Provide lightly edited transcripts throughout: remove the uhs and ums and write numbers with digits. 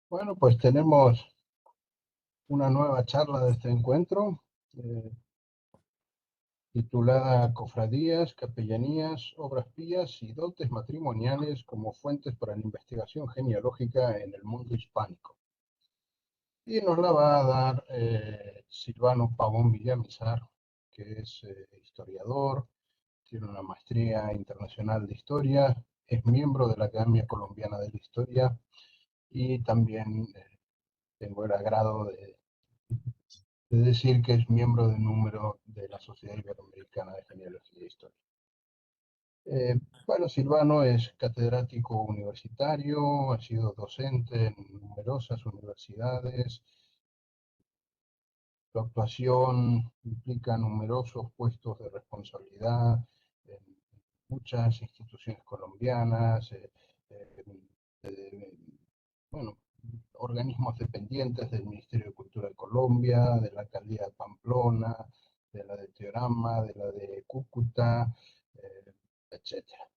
Bueno, pues tenemos una nueva charla de este encuentro, titulada Cofradías, Capellanías, Obras Pías y Dotes Matrimoniales como Fuentes para la Investigación Genealógica en el Mundo Hispánico. Y nos la va a dar Silvano Pavón Villamizar, que es historiador, tiene una maestría internacional de historia, es miembro de la Academia Colombiana de la Historia y también tengo el agrado de decir que es miembro del número de la Sociedad Iberoamericana de Genealogía e Historia. Bueno, Silvano es catedrático universitario, ha sido docente en numerosas universidades. Su actuación implica numerosos puestos de responsabilidad en muchas instituciones colombianas, bueno, organismos dependientes del Ministerio de Cultura de Colombia, de la Alcaldía de Pamplona, de la de Teorama, de la de Cúcuta, etcétera.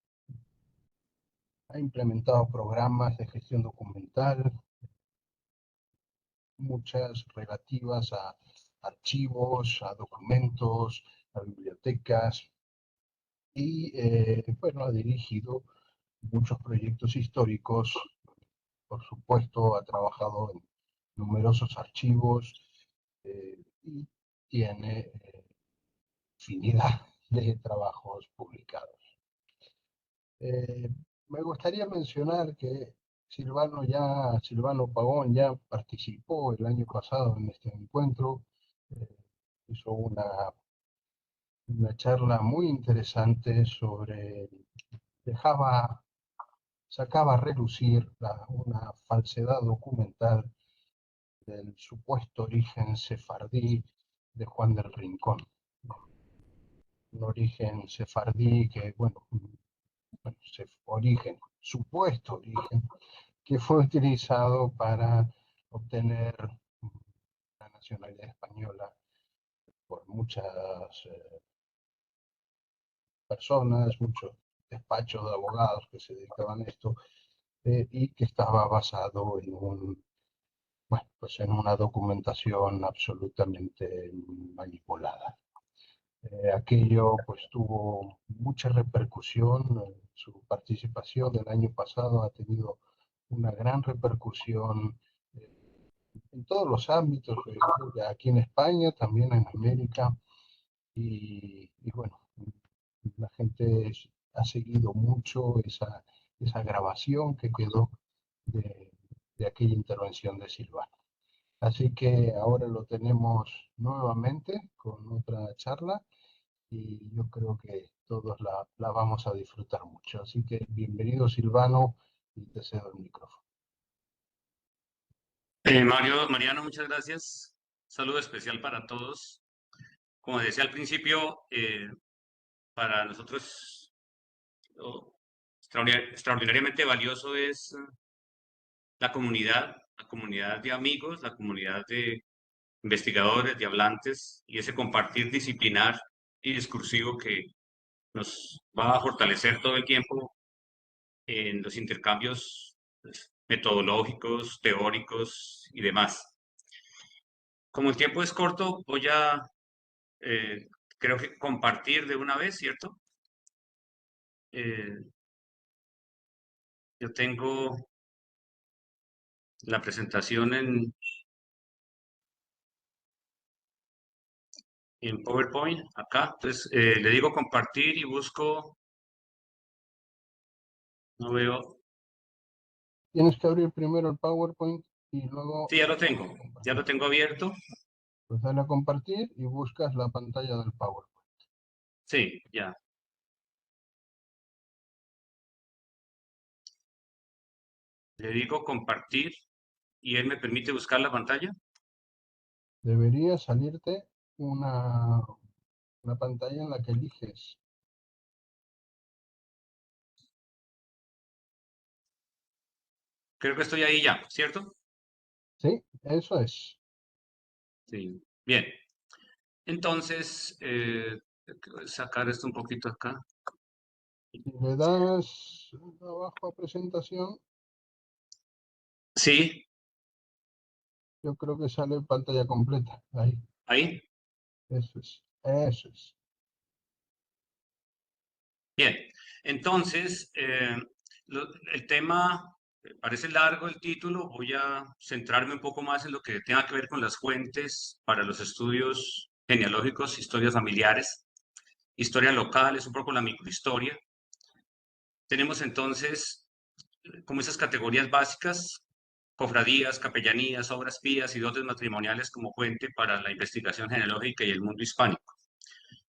Ha implementado programas de gestión documental, muchas relativas a archivos, a documentos, a bibliotecas y, bueno, ha dirigido muchos proyectos históricos. Por supuesto, ha trabajado en numerosos archivos y tiene infinidad de trabajos publicados. Eh, Me gustaría mencionar que Silvano Pavón ya participó el año pasado en este encuentro, eh, hizo una charla muy interesante sobre, dejaba, sacaba a relucir una falsedad documental del supuesto origen sefardí de Juan del Rincón. Un origen sefardí que, bueno, supuesto origen, que fue utilizado para obtener la nacionalidad española por muchas personas, muchos despachos de abogados que se dedicaban a esto, y que estaba basado en bueno, pues en una documentación absolutamente manipulada. Aquello pues tuvo mucha repercusión, su participación del año pasado ha tenido una gran repercusión eh, en todos los ámbitos, aquí en España, también en América, y bueno, la gente ha seguido mucho esa grabación que quedó de, de aquella intervención de Silvano. Así que ahora lo tenemos nuevamente con otra charla y yo creo que todos la vamos a disfrutar mucho. Así que bienvenido Silvano y te cedo el micrófono. Mariano, muchas gracias. Un saludo especial para todos. Como decía al principio, para nosotros extraordinariamente valioso es la comunidad de amigos, la comunidad de investigadores, de hablantes y ese compartir disciplinar y discursivo que nos va a fortalecer todo el tiempo en los intercambios pues, metodológicos, teóricos y demás. Como el tiempo es corto, voy a eh, creo que compartir de una vez, ¿cierto? Eh, yo tengo la presentación en PowerPoint acá. Entonces, le digo compartir y busco, no veo. Tienes que abrir primero el PowerPoint y luego Sí, ya lo compartir. tengo abierto. Pues dale a compartir y buscas la pantalla del PowerPoint. Sí, ya. Le digo compartir y él me permite buscar la pantalla. Debería salirte una, una pantalla en la que eliges. Creo que estoy ahí ya, ¿cierto? Sí, eso es. Sí. Bien. Entonces, sacar esto un poquito acá. Si le das abajo a presentación, Sí, Yo creo que sale en pantalla completa. Ahí, Ahí. eso es. Eso es. Bien, entonces, el tema, parece largo el título, voy a centrarme un poco más en lo que tenga que ver con las fuentes para los estudios genealógicos, historias familiares, historia local, es un poco la microhistoria. Tenemos entonces como esas categorías básicas, cofradías, capellanías, obras pías y dotes matrimoniales como fuente para la investigación genealógica y el mundo hispánico.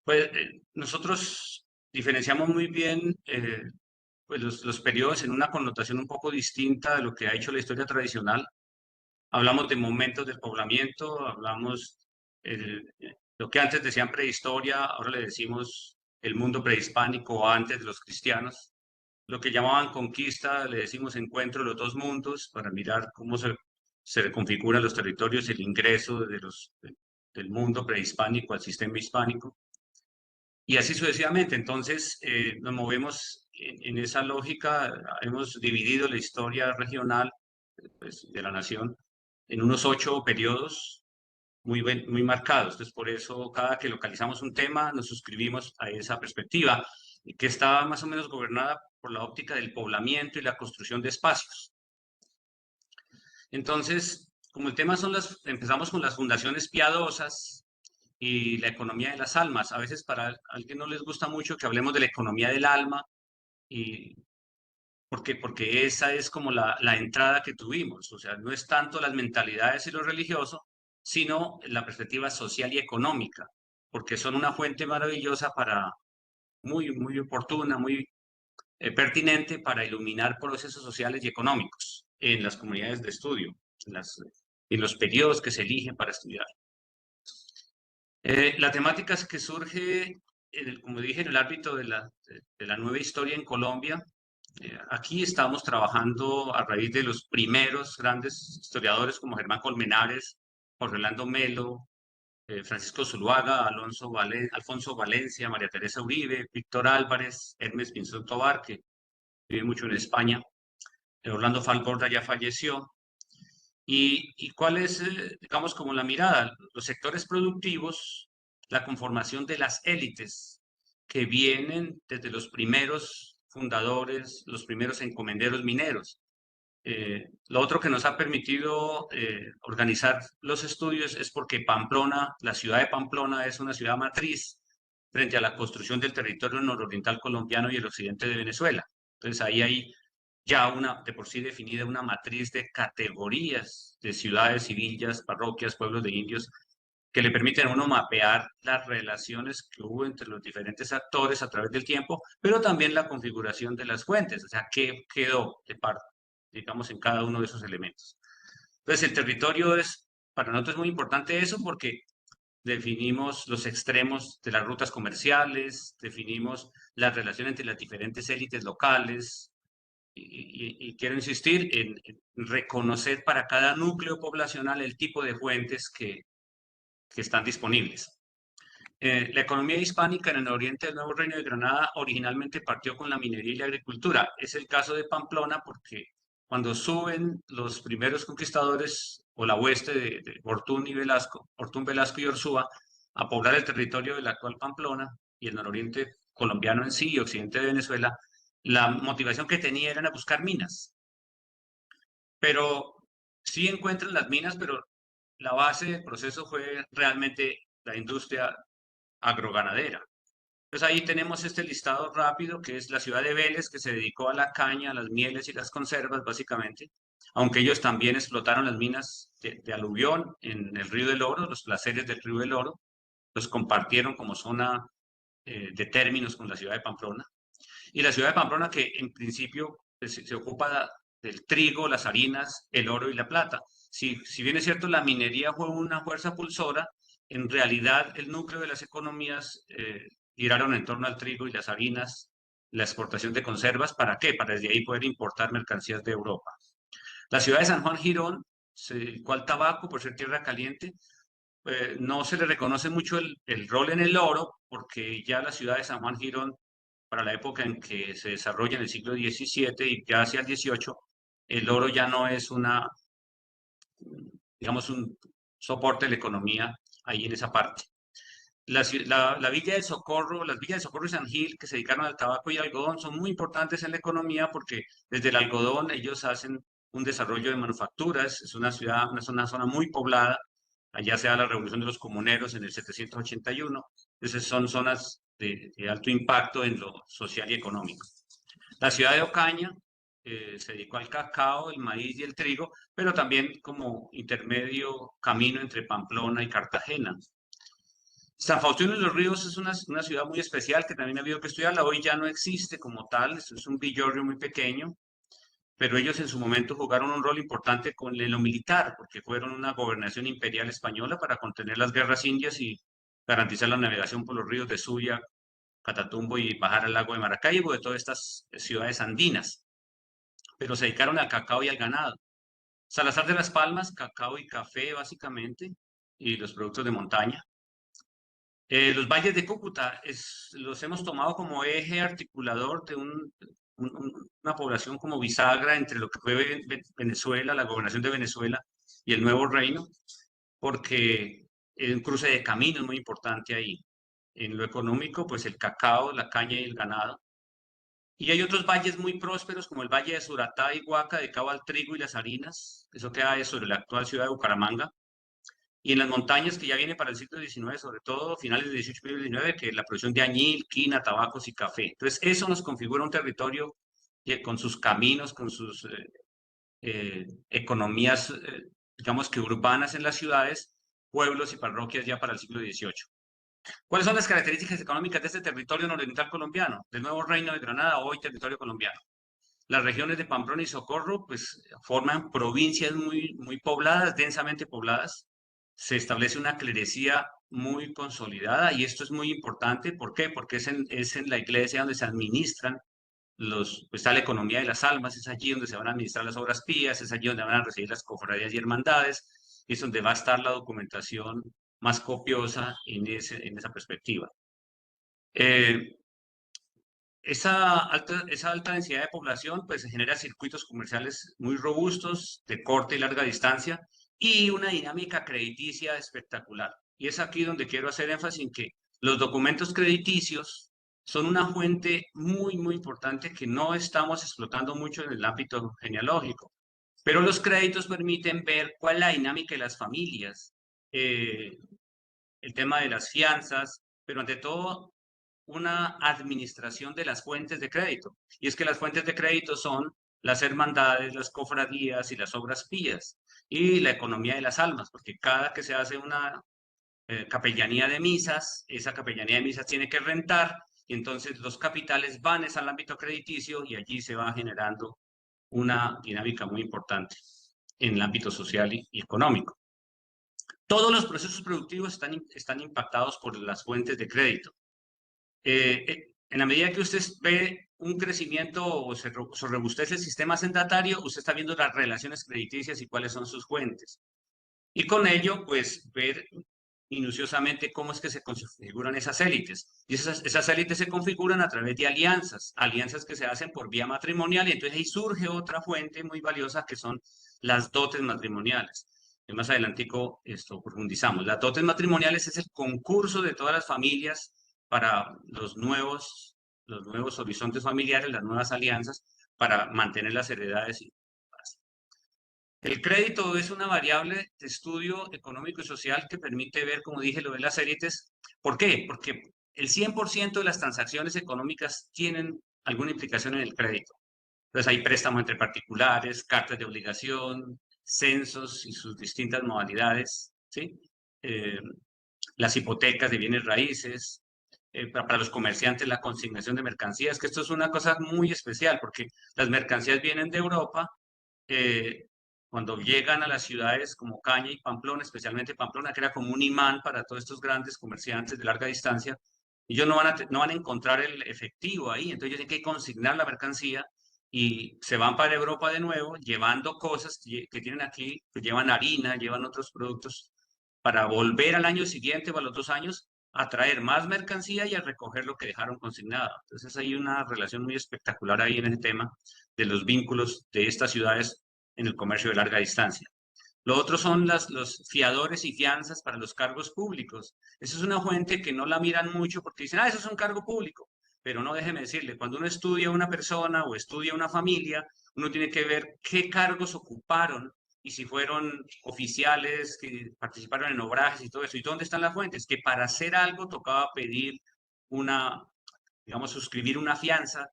Pues nosotros diferenciamos muy bien pues los periodos en una connotación un poco distinta de lo que ha hecho la historia tradicional. Hablamos de momentos del poblamiento, hablamos lo que antes decían prehistoria, ahora le decimos el mundo prehispánico o antes de los cristianos. Lo que llamaban conquista, le decimos encuentro de los dos mundos para mirar cómo se reconfiguran los territorios, el ingreso del mundo prehispánico al sistema hispánico. Y así sucesivamente. Entonces, nos movemos en esa lógica. Hemos dividido la historia regional pues, de la nación en unos 8 periodos muy marcados. Entonces, por eso, cada que localizamos un tema, nos suscribimos a esa perspectiva, que está más o menos gobernada por la óptica del poblamiento y la construcción de espacios. Entonces, como el tema empezamos con las fundaciones piadosas, y la economía de las almas. A veces para alguien no les gusta mucho que hablemos de la economía del alma, y porque esa es como la entrada que tuvimos. O sea, no es tanto las mentalidades y lo religioso, sino la perspectiva social y económica, porque son una fuente maravillosa muy oportuna, muy pertinente para iluminar procesos sociales y económicos en las comunidades de estudio, en los periodos que se eligen para estudiar. La temática es que surge, como dije, en el ámbito de la nueva historia en Colombia. Aquí estamos trabajando a raíz de los primeros grandes historiadores como Germán Colmenares, Jorge Orlando Melo, Francisco Zuluaga, Alfonso Valencia, María Teresa Uribe, Víctor Álvarez, Hermes Pinzón Tobar, que vive mucho en España. Orlando Falborda ya falleció. ¿Y cuál es, digamos, como la mirada? Los sectores productivos, la conformación de las élites que vienen desde los primeros fundadores, los primeros encomenderos mineros. Lo otro que nos ha permitido organizar los estudios es porque Pamplona, la ciudad de Pamplona es una ciudad matriz frente a la construcción del territorio nororiental colombiano y el occidente de Venezuela. Entonces ahí hay ya una de por sí definida una matriz de categorías de ciudades y villas, parroquias, pueblos de indios, que le permiten a uno mapear las relaciones que hubo entre los diferentes actores a través del tiempo, pero también la configuración de las fuentes, o sea, qué quedó de parte, digamos, en cada uno de esos elementos. Entonces, el territorio es, para nosotros es muy importante eso porque definimos los extremos de las rutas comerciales, definimos la relación entre las diferentes élites locales, y quiero insistir en reconocer para cada núcleo poblacional el tipo de fuentes que están disponibles. La economía hispánica en el oriente del Nuevo Reino de Granada originalmente partió con la minería y la agricultura. Es el caso de Pamplona porque cuando suben los primeros conquistadores o la hueste de Ortún Velasco y Orsúa a poblar el territorio de la actual Pamplona y el nororiente colombiano en sí y occidente de Venezuela, la motivación que tenía era buscar minas. Pero sí encuentran las minas, pero la base del proceso fue realmente la industria agroganadera. Pues ahí tenemos este listado rápido que es la ciudad de Vélez, que se dedicó a la caña, a las mieles y las conservas, básicamente, aunque ellos también explotaron las minas de aluvión en el río del Oro, los placeres del río del Oro, los compartieron como zona de términos con la ciudad de Pamplona. Y la ciudad de Pamplona, que en principio se ocupa del trigo, las harinas, el oro y la plata. Si bien es cierto, la minería fue una fuerza pulsora, en realidad el núcleo de las economías giraron en torno al trigo y las harinas, la exportación de conservas. ¿Para qué? Para desde ahí poder importar mercancías de Europa. La ciudad de San Juan Girón se dedicó al tabaco por ser tierra caliente. No se le reconoce mucho el rol en el oro, porque ya la ciudad de San Juan Girón, para la época en que se desarrolla en el siglo XVII y ya hacia el XVIII, el oro ya no es digamos, un soporte de la economía ahí en esa parte. La Villa del Socorro, las villas de Socorro y San Gil, que se dedicaron al tabaco y algodón, son muy importantes en la economía porque desde el algodón ellos hacen un desarrollo de manufacturas. Es una ciudad, una zona muy poblada. Allá se da la revolución de los comuneros en el 781. Entonces son zonas de alto impacto en lo social y económico. La ciudad de Ocaña se dedicó al cacao, el maíz y el trigo, pero también como intermedio camino entre Pamplona y Cartagena. San Faustino de los Ríos es una ciudad muy especial que también ha habido que estudiarla. Hoy ya no existe como tal, es un villorrio muy pequeño, pero ellos en su momento jugaron un rol importante con lo militar, porque fueron una gobernación imperial española para contener las guerras indias y garantizar la navegación por los ríos de Suya, Catatumbo y bajar al lago de Maracaibo, de todas estas ciudades andinas. Pero se dedicaron al cacao y al ganado. Salazar de las Palmas, cacao y café básicamente, y los productos de montaña. Los valles de Cúcuta los hemos tomado como eje articulador de una población como bisagra entre lo que fue Venezuela, la gobernación de Venezuela y el nuevo reino, porque es un cruce de caminos muy importante ahí. En lo económico, pues el cacao, la caña y el ganado. Y hay otros valles muy prósperos, como el valle de Suratá y Huaca, dedicado al trigo y las harinas. Eso queda sobre la actual ciudad de Bucaramanga. Y en las montañas, que ya viene para el siglo XIX, sobre todo finales del 18 y 19, que la producción de añil, quina, tabacos y café. Entonces, eso nos configura un territorio que, con sus caminos, con sus economías, digamos que urbanas en las ciudades, pueblos y parroquias ya para el siglo XVIII. ¿Cuáles son las características económicas de este territorio nororiental colombiano, del nuevo reino de Granada, hoy territorio colombiano? Las regiones de Pamplona y Socorro, pues, forman provincias muy pobladas, densamente pobladas. Se establece una clerecía muy consolidada y esto es muy importante. ¿Por qué? Porque es en la iglesia donde se administran pues, está la economía de las almas, es allí donde se van a administrar las obras pías, es allí donde van a recibir las cofradías y hermandades, es donde va a estar la documentación más copiosa en esa perspectiva. Esa alta densidad de población pues genera circuitos comerciales muy robustos, de corta y larga distancia, y una dinámica crediticia espectacular. Y es aquí donde quiero hacer énfasis en que los documentos crediticios son una fuente muy importante que no estamos explotando mucho en el ámbito genealógico. Pero los créditos permiten ver cuál es la dinámica de las familias, eh, el tema de las fianzas, pero ante todo una administración de las fuentes de crédito. Y es que las fuentes de crédito son las hermandades, las cofradías y las obras pías y la economía de las almas, porque cada que se hace una capellanía de misas, esa capellanía de misas tiene que rentar y entonces los capitales van al ámbito crediticio y allí se va generando una dinámica muy importante en el ámbito social y económico. Todos los procesos productivos están impactados por las fuentes de crédito. En la medida que usted ve un crecimiento o se robustece el sistema hacendatario, usted está viendo las relaciones crediticias y cuáles son sus fuentes. Y con ello, pues, ver minuciosamente cómo es que se configuran esas élites. Y esas élites se configuran a través de alianzas que se hacen por vía matrimonial, y entonces ahí surge otra fuente muy valiosa que son las dotes matrimoniales. Y más adelantico esto profundizamos. Las dotes matrimoniales es el concurso de todas las familias para los nuevos horizontes familiares, las nuevas alianzas, para mantener las heredades. El crédito es una variable de estudio económico y social que permite ver, como dije, lo de las élites. ¿Por qué? Porque el 100% de las transacciones económicas tienen alguna implicación en el crédito. Entonces hay préstamos entre particulares, cartas de obligación, censos y sus distintas modalidades, ¿sí? Las hipotecas de bienes raíces, para los comerciantes la consignación de mercancías, que esto es una cosa muy especial porque las mercancías vienen de Europa, cuando llegan a las ciudades como Caña y Pamplona, especialmente Pamplona, que era como un imán para todos estos grandes comerciantes de larga distancia, ellos no van a encontrar el efectivo ahí, entonces ellos tienen que consignar la mercancía y se van para Europa de nuevo, llevando cosas que tienen aquí, que llevan harina, llevan otros productos, para volver al año siguiente o a los 2 años a traer más mercancía y a recoger lo que dejaron consignado. Entonces hay una relación muy espectacular ahí en ese tema de los vínculos de estas ciudades en el comercio de larga distancia. Lo otro son los fiadores y fianzas para los cargos públicos. Esa es una fuente que no la miran mucho porque dicen, eso es un cargo público. Pero no, déjeme decirle, cuando uno estudia una persona o estudia una familia, uno tiene que ver qué cargos ocuparon y si fueron oficiales que participaron en obrajes y todo eso. ¿Y dónde están las fuentes? Que para hacer algo tocaba pedir una, digamos, suscribir una fianza,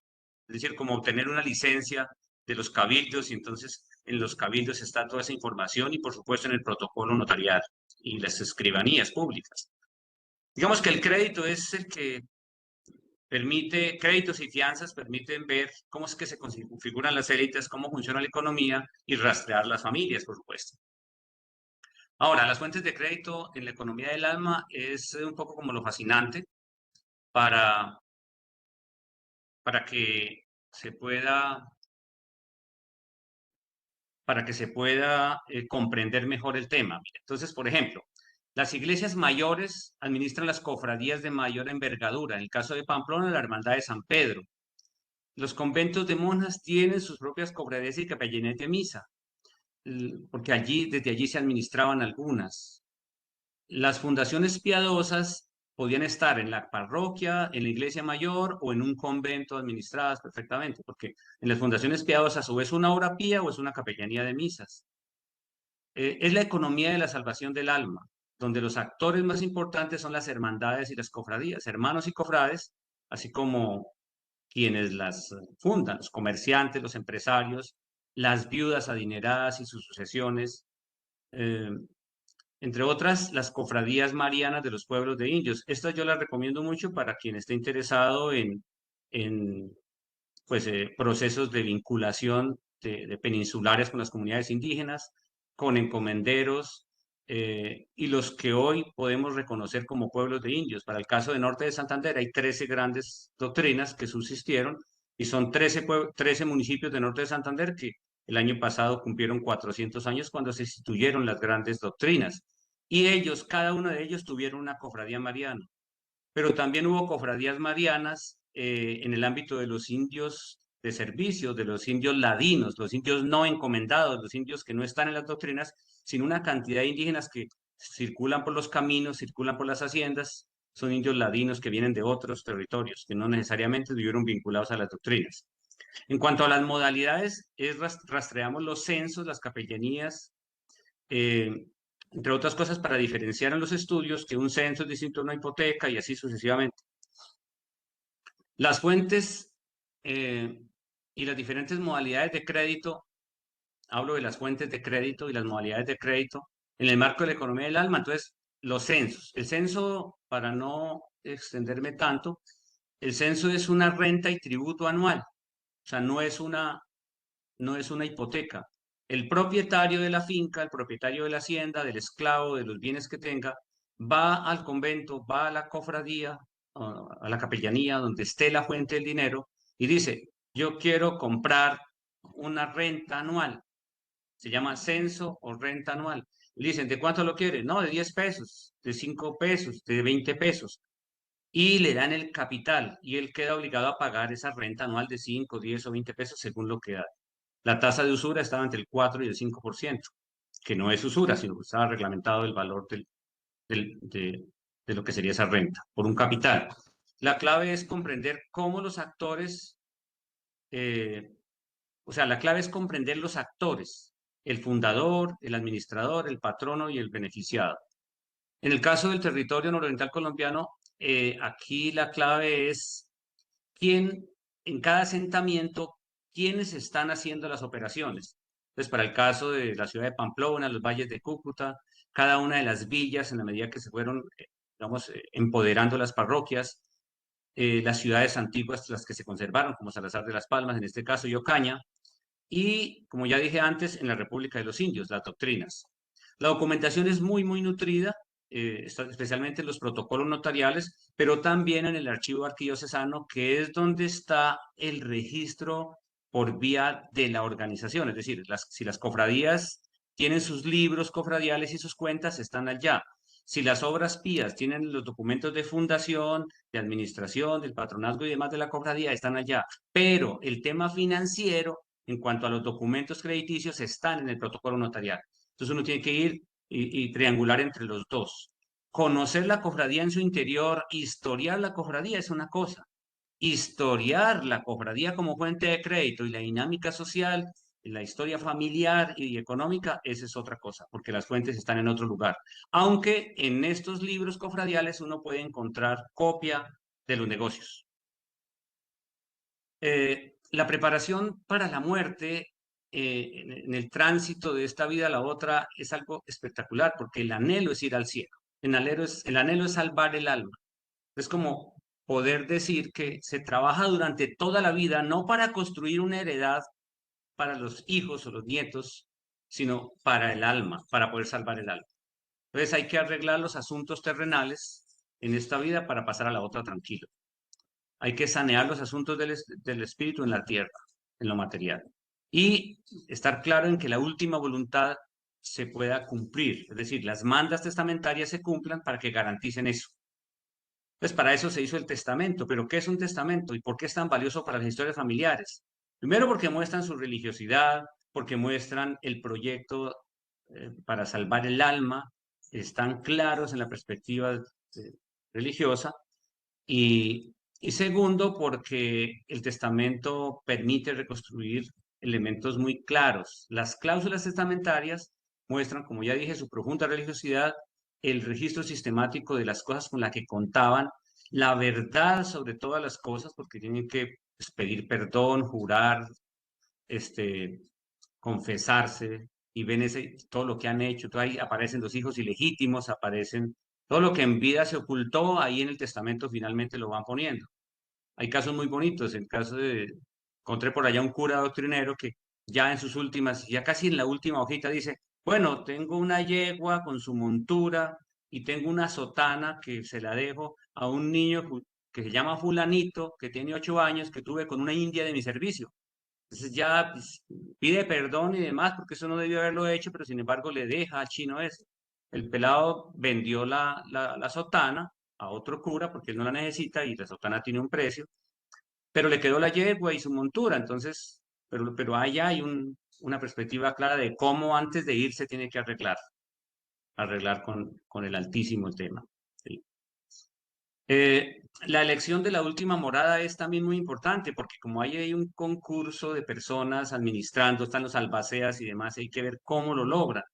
es decir, como obtener una licencia de los cabildos, y entonces en los cabildos está toda esa información y por supuesto en el protocolo notarial y las escribanías públicas. Digamos que el crédito es el que permite, créditos y fianzas permiten ver cómo es que se configuran las élites, cómo funciona la economía y rastrear las familias, por supuesto. Ahora, las fuentes de crédito en la economía del alma es un poco como lo fascinante para, para que se pueda comprender mejor el tema. Entonces, por ejemplo, las iglesias mayores administran las cofradías de mayor envergadura. En el caso de Pamplona, la Hermandad de San Pedro. Los conventos de monjas tienen sus propias cofradías y capellanías de misa, porque desde allí se administraban algunas. Las fundaciones piadosas podían estar en la parroquia, en la iglesia mayor o en un convento administradas perfectamente, porque en las fundaciones piadosas o es una obra pía o es una capellanía de misas. Es la economía de la salvación del alma, donde los actores más importantes son las hermandades y las cofradías, hermanos y cofrades, así como quienes las fundan, los comerciantes, los empresarios, las viudas adineradas y sus sucesiones, eh, entre otras, las cofradías marianas de los pueblos de indios. Estas yo las recomiendo mucho para quien esté interesado en pues, procesos de vinculación de peninsulares con las comunidades indígenas, con encomenderos y los que hoy podemos reconocer como pueblos de indios. Para el caso de Norte de Santander hay 13 grandes doctrinas que subsistieron y son 13 municipios de Norte de Santander que el año pasado cumplieron 400 años cuando se instituyeron las grandes doctrinas. Y ellos, cada uno de ellos tuvieron una cofradía mariana, pero también hubo cofradías marianas en el ámbito de los indios de servicio, de los indios ladinos, los indios no encomendados, los indios que no están en las doctrinas, sino una cantidad de indígenas que circulan por los caminos, circulan por las haciendas, son indios ladinos que vienen de otros territorios, que no necesariamente estuvieron vinculados a las doctrinas. En cuanto a las modalidades, rastreamos los censos, las capellanías, eh, entre otras cosas para diferenciar en los estudios que un censo es distinto a una hipoteca y así sucesivamente. Las fuentes y las diferentes modalidades de crédito, hablo de las fuentes de crédito y las modalidades de crédito en el marco de la economía del alma. Entonces, los censos. El censo, para no extenderme tanto, el censo es una renta y tributo anual, o sea, no es una hipoteca. El propietario de la finca, el propietario de la hacienda, del esclavo, de los bienes que tenga, va al convento, va a la cofradía, a la capellanía, donde esté la fuente del dinero, y dice, yo quiero comprar una renta anual. Se llama censo o renta anual. Le dicen, ¿de cuánto lo quiere? No, de 10 pesos, de 5 pesos, de 20 pesos. Y le dan el capital y él queda obligado a pagar esa renta anual de 5, 10 o 20 pesos según lo que da. La tasa de usura estaba entre el 4 y el 5%, que no es usura, sino que estaba reglamentado el valor del- de, de lo que sería esa renta, por un capital. La clave es comprender cómo los actores, eh, o sea, la clave es comprender los actores, el fundador, el administrador, el patrono y el beneficiado. En el caso del territorio nororiental colombiano, aquí la clave es quién, en cada asentamiento, quiénes están haciendo las operaciones. Entonces, para el caso de la ciudad de Pamplona, los valles de Cúcuta, cada una de las villas, en la medida que se fueron, digamos, empoderando las parroquias, las ciudades antiguas, las que se conservaron, como Salazar de las Palmas, en este caso, y Ocaña, y, como ya dije antes, en la República de los Indios, las doctrinas. La documentación es muy, muy nutrida, especialmente en los protocolos notariales, pero también en el archivo arquidiocesano, que es donde está el registro por vía de la organización. Es decir, si las cofradías tienen sus libros cofradiales y sus cuentas, están allá. Si las obras pías tienen los documentos de fundación, de administración, del patronazgo y demás de la cofradía, están allá. Pero el tema financiero, en cuanto a los documentos crediticios, están en el protocolo notarial. Entonces uno tiene que ir y triangular entre los dos. Conocer la cofradía en su interior, historiar la cofradía es una cosa. Historiar la cofradía como fuente de crédito y la dinámica social, y la historia familiar y económica, esa es otra cosa, porque las fuentes están en otro lugar. Aunque en estos libros cofradiales uno puede encontrar copia de los negocios. La preparación para la muerte en el tránsito de esta vida a la otra es algo espectacular, porque el anhelo es ir al cielo, el anhelo es salvar el alma. Es como poder decir que se trabaja durante toda la vida no para construir una heredad para los hijos o los nietos, sino para el alma, para poder salvar el alma. Entonces hay que arreglar los asuntos terrenales en esta vida para pasar a la otra tranquilo. Hay que sanear los asuntos del espíritu en la tierra, en lo material. Y estar claro en que la última voluntad se pueda cumplir. Es decir, las mandas testamentarias se cumplan para que garanticen eso. Pues para eso se hizo el testamento. Pero ¿qué es un testamento y por qué es tan valioso para las historias familiares? Primero porque muestran su religiosidad, porque muestran el proyecto para salvar el alma, están claros en la perspectiva religiosa. Y segundo, porque el testamento permite reconstruir elementos muy claros. Las cláusulas testamentarias muestran, como ya dije, su profunda religiosidad, el registro sistemático de las cosas con las que contaban, la verdad sobre todas las cosas, porque tienen que pues, pedir perdón, jurar, este, confesarse, y ven todo lo que han hecho. Todo ahí aparecen los hijos ilegítimos, aparecen todo lo que en vida se ocultó, ahí en el testamento finalmente lo van poniendo. Hay casos muy bonitos. El caso encontré por allá un cura doctrinero que ya en sus últimas, ya casi en la última hojita dice, bueno, tengo una yegua con su montura y tengo una sotana que se la dejo a un niño que se llama fulanito, que tiene 8 años, que tuve con una india de mi servicio. Entonces ya pues, pide perdón y demás, porque eso no debió haberlo hecho, pero sin embargo le deja al chino eso. El pelado vendió la sotana a otro cura porque él no la necesita y la sotana tiene un precio, pero le quedó la yegua y su montura. Entonces, pero ahí hay una perspectiva clara de cómo antes de irse tiene que arreglar con el Altísimo el tema. ¿Sí? La elección de la última morada es también muy importante porque como hay un concurso de personas administrando, están los albaceas y demás, hay que ver cómo lo logran.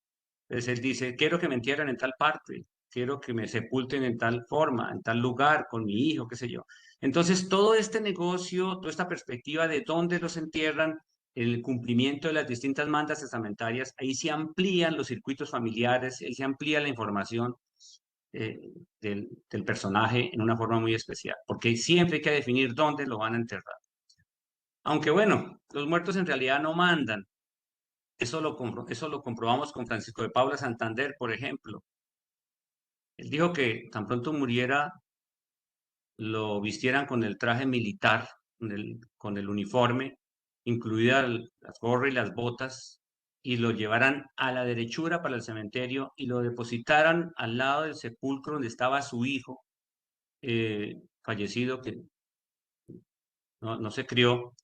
Entonces él dice, quiero que me entierren en tal parte, quiero que me sepulten en tal forma, en tal lugar, con mi hijo, qué sé yo. Entonces todo este negocio, toda esta perspectiva de dónde los entierran, el cumplimiento de las distintas mandas testamentarias, ahí se amplían los circuitos familiares, ahí se amplía la información eh, del personaje en una forma muy especial, porque siempre hay que definir dónde lo van a enterrar. Aunque bueno, los muertos en realidad no mandan. Eso lo comprobamos con Francisco de Paula Santander, por ejemplo. Él dijo que tan pronto muriera, lo vistieran con el traje militar, con el uniforme, incluida las gorras y las botas, y lo llevaran a la derechura para el cementerio y lo depositaran al lado del sepulcro donde estaba su hijo fallecido, que no se crió,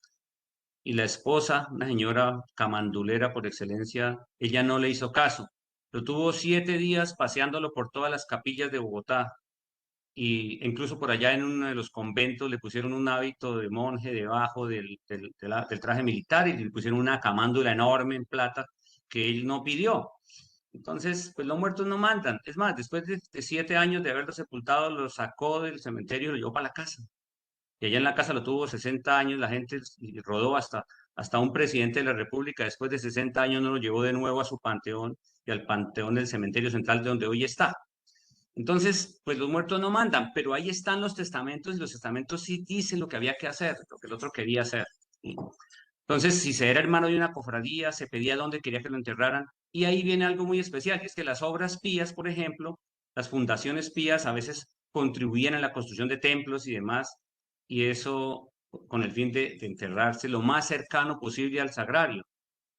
y la esposa, una señora camandulera por excelencia, ella no le hizo caso. Lo tuvo 7 días paseándolo por todas las capillas de Bogotá y incluso por allá en uno de los conventos le pusieron un hábito de monje debajo del traje militar y le pusieron una camándula enorme en plata que él no pidió. Entonces, pues los muertos no mandan. Es más, después de 7 años de haberlo sepultado, lo sacó del cementerio y lo llevó para la casa. Y allá en la casa lo tuvo 60 años, la gente y rodó hasta un presidente de la República, después de 60 años no lo llevó de nuevo a su panteón y al panteón del cementerio central de donde hoy está. Entonces, pues los muertos no mandan, pero ahí están los testamentos y los testamentos sí dicen lo que había que hacer, lo que el otro quería hacer. ¿Sí? Entonces, si se era hermano de una cofradía, se pedía dónde quería que lo enterraran. Y ahí viene algo muy especial, y es que las obras pías, por ejemplo, las fundaciones pías a veces contribuían a la construcción de templos y demás, y eso con el fin de enterrarse lo más cercano posible al sagrario,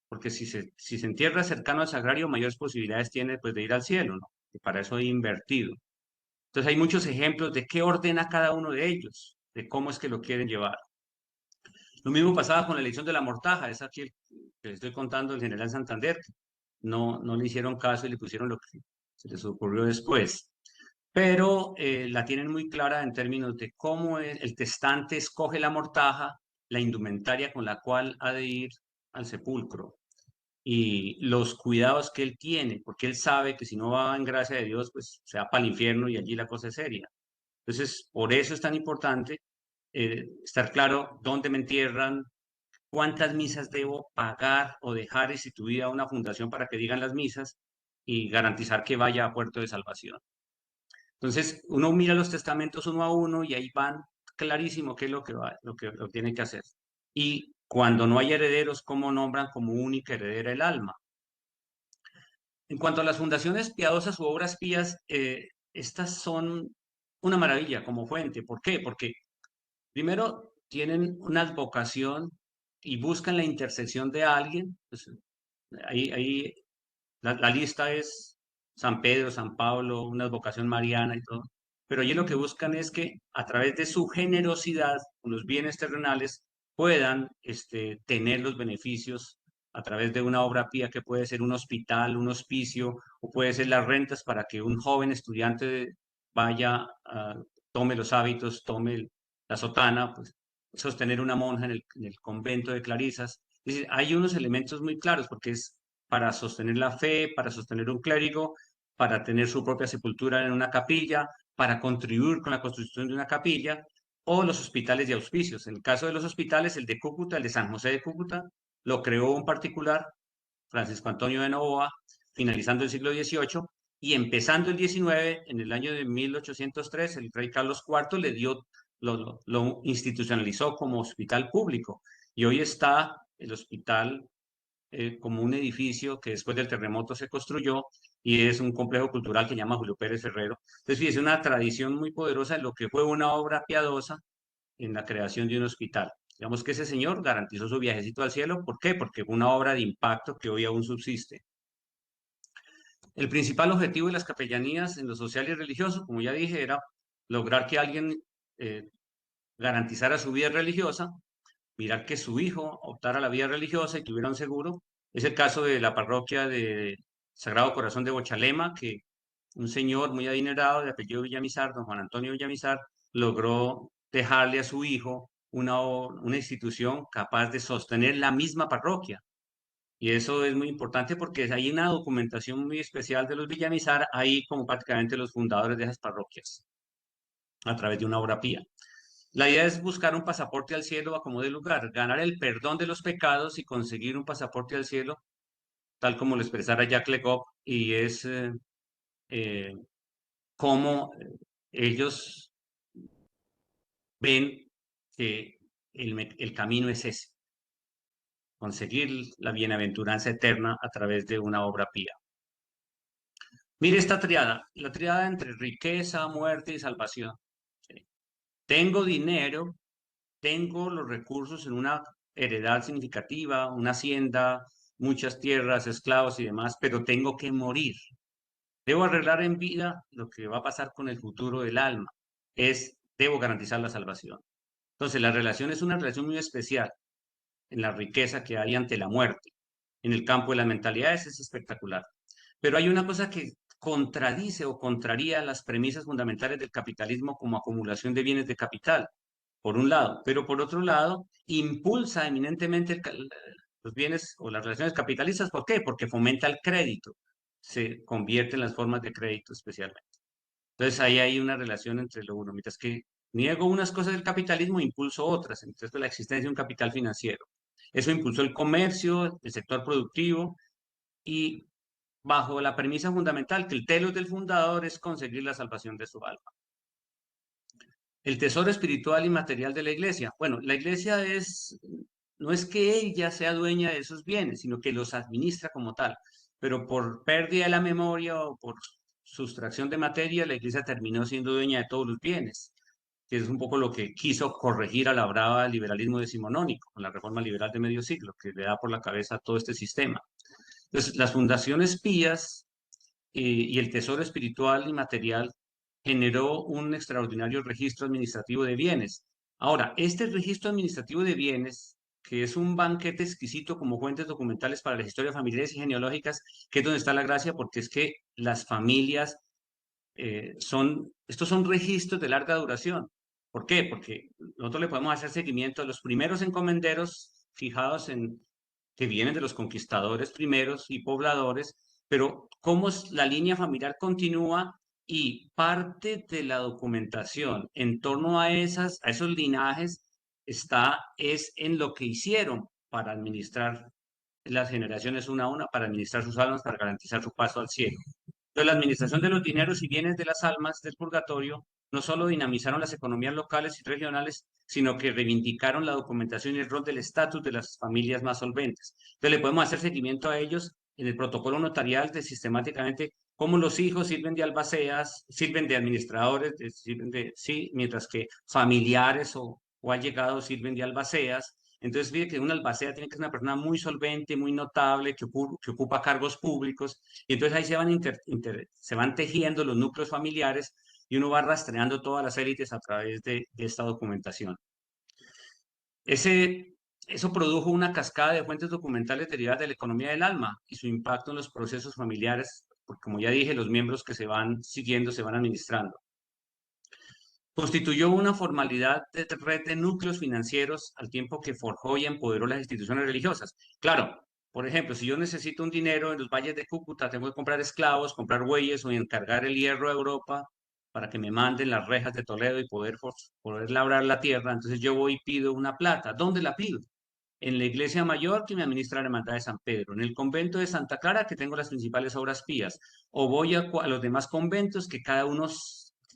porque si se entierra cercano al sagrario, mayores posibilidades tiene pues, de ir al cielo, ¿no? Y para eso he invertido. Entonces hay muchos ejemplos de qué ordena cada uno de ellos, de cómo es que lo quieren llevar. Lo mismo pasaba con la elección de la mortaja, es aquí que les estoy contando el general Santander. no le hicieron caso y le pusieron lo que se les ocurrió después. Pero la tienen muy clara en términos de cómo el testante escoge la mortaja, la indumentaria con la cual ha de ir al sepulcro y los cuidados que él tiene, porque él sabe que si no va en gracia de Dios, pues se va para el infierno y allí la cosa es seria. Entonces, por eso es tan importante estar claro dónde me entierran, cuántas misas debo pagar o dejar instituida una fundación para que digan las misas y garantizar que vaya a puerto de salvación. Entonces, uno mira los testamentos uno a uno y ahí van clarísimo qué es lo que va, lo tiene que hacer. Y cuando no hay herederos, ¿cómo nombran como única heredera el alma? En cuanto a las fundaciones piadosas u obras pías, estas son una maravilla como fuente. ¿Por qué? Porque primero tienen una advocación y buscan la intersección de alguien. Pues, ahí la lista es San Pedro, San Pablo, una advocación mariana y todo. Pero allí lo que buscan es que a través de su generosidad con los bienes terrenales puedan tener los beneficios a través de una obra pía que puede ser un hospital, un hospicio, o puede ser las rentas para que un joven estudiante vaya, tome los hábitos, tome la sotana, pues sostener una monja en el convento de Clarisas. Es decir, hay unos elementos muy claros porque es para sostener la fe, para sostener un clérigo, para tener su propia sepultura en una capilla, para contribuir con la construcción de una capilla, o los hospitales de auspicios. En el caso de los hospitales, el de Cúcuta, el de San José de Cúcuta, lo creó un particular, Francisco Antonio de Novoa, finalizando el siglo XVIII, y empezando el XIX, en el año de 1803, el rey Carlos IV le dio, lo institucionalizó como hospital público, y hoy está el hospital como un edificio que después del terremoto se construyó y es un complejo cultural que se llama Julio Pérez Ferrero. Entonces, fíjese, una tradición muy poderosa de lo que fue una obra piadosa en la creación de un hospital. Digamos que ese señor garantizó su viajecito al cielo. ¿Por qué? Porque fue una obra de impacto que hoy aún subsiste. El principal objetivo de las capellanías en lo social y religioso, como ya dije, era lograr que alguien eh, garantizara su vida religiosa, mirar que su hijo optara la vida religiosa y tuviera un seguro. Es el caso de la parroquia de Sagrado Corazón de Bochalema, que un señor muy adinerado de apellido Villamizar, don Juan Antonio Villamizar, logró dejarle a su hijo una institución capaz de sostener la misma parroquia. Y eso es muy importante porque hay una documentación muy especial de los Villamizar, ahí como prácticamente los fundadores de esas parroquias, a través de una obra pía. La idea es buscar un pasaporte al cielo a como de lugar, ganar el perdón de los pecados y conseguir un pasaporte al cielo, tal como lo expresara Jacques Lecoq, y es eh, cómo ellos ven que el camino es ese, conseguir la bienaventuranza eterna a través de una obra pía. Mire esta triada, la triada entre riqueza, muerte y salvación. ¿Sí? Tengo dinero, tengo los recursos en una heredad significativa, una hacienda, muchas tierras, esclavos y demás, pero tengo que morir. Debo arreglar en vida lo que va a pasar con el futuro del alma. Debo garantizar la salvación. Entonces, la relación es una relación muy especial en la riqueza que hay ante la muerte. En el campo de las mentalidades es espectacular. Pero hay una cosa que contradice o contraría las premisas fundamentales del capitalismo como acumulación de bienes de capital, por un lado, pero por otro lado, impulsa eminentemente los bienes o las relaciones capitalistas. ¿Por qué? Porque fomenta el crédito, se convierte en las formas de crédito especialmente. Entonces ahí hay una relación entre lo uno, mientras que niego unas cosas del capitalismo, impulso otras, entonces la existencia de un capital financiero. Eso impulsó el comercio, el sector productivo y bajo la premisa fundamental que el telos del fundador es conseguir la salvación de su alma. El tesoro espiritual y material de la iglesia. Bueno, la iglesia no es que ella sea dueña de esos bienes, sino que los administra como tal. Pero por pérdida de la memoria o por sustracción de materia, la iglesia terminó siendo dueña de todos los bienes, que es un poco lo que quiso corregir a la brava el liberalismo decimonónico, con la reforma liberal de medio siglo, que le da por la cabeza todo este sistema. Entonces, las fundaciones pías y el tesoro espiritual y material generó un extraordinario registro administrativo de bienes. Ahora, este registro administrativo de bienes que es un banquete exquisito como fuentes documentales para las historias familiares y genealógicas, que es donde está la gracia, porque es que las familias estos son registros de larga duración. ¿Por qué? Porque nosotros le podemos hacer seguimiento a los primeros encomenderos fijados en que vienen de los conquistadores primeros y pobladores, pero cómo la línea familiar continúa y parte de la documentación en torno a a esos linajes es en lo que hicieron para administrar las generaciones una a una, para administrar sus almas, para garantizar su paso al cielo. Entonces, la administración de los dineros y bienes de las almas del purgatorio no solo dinamizaron las economías locales y regionales, sino que reivindicaron la documentación y el rol del estatus de las familias más solventes. Entonces, le podemos hacer seguimiento a ellos en el protocolo notarial de sistemáticamente cómo los hijos sirven de albaceas, sirven de administradores, sí, mientras que familiares o allegados sirven de albaceas. Entonces, fíjate que una albacea tiene que ser una persona muy solvente, muy notable, que ocupa cargos públicos, y entonces ahí se van tejiendo los núcleos familiares y uno va rastreando todas las élites a través de esta documentación. Eso produjo una cascada de fuentes documentales derivadas de la economía del alma y su impacto en los procesos familiares, porque como ya dije, los miembros que se van siguiendo se van administrando. Constituyó una formalidad de red de núcleos financieros al tiempo que forjó y empoderó las instituciones religiosas. Claro, por ejemplo, si yo necesito un dinero en los valles de Cúcuta, tengo que comprar esclavos, comprar bueyes o encargar el hierro a Europa para que me manden las rejas de Toledo y poder labrar la tierra. Entonces yo voy y pido una plata. ¿Dónde la pido? En la iglesia mayor que me administra la hermandad de San Pedro, en el convento de Santa Clara que tengo las principales obras pías, o voy a los demás conventos que cada uno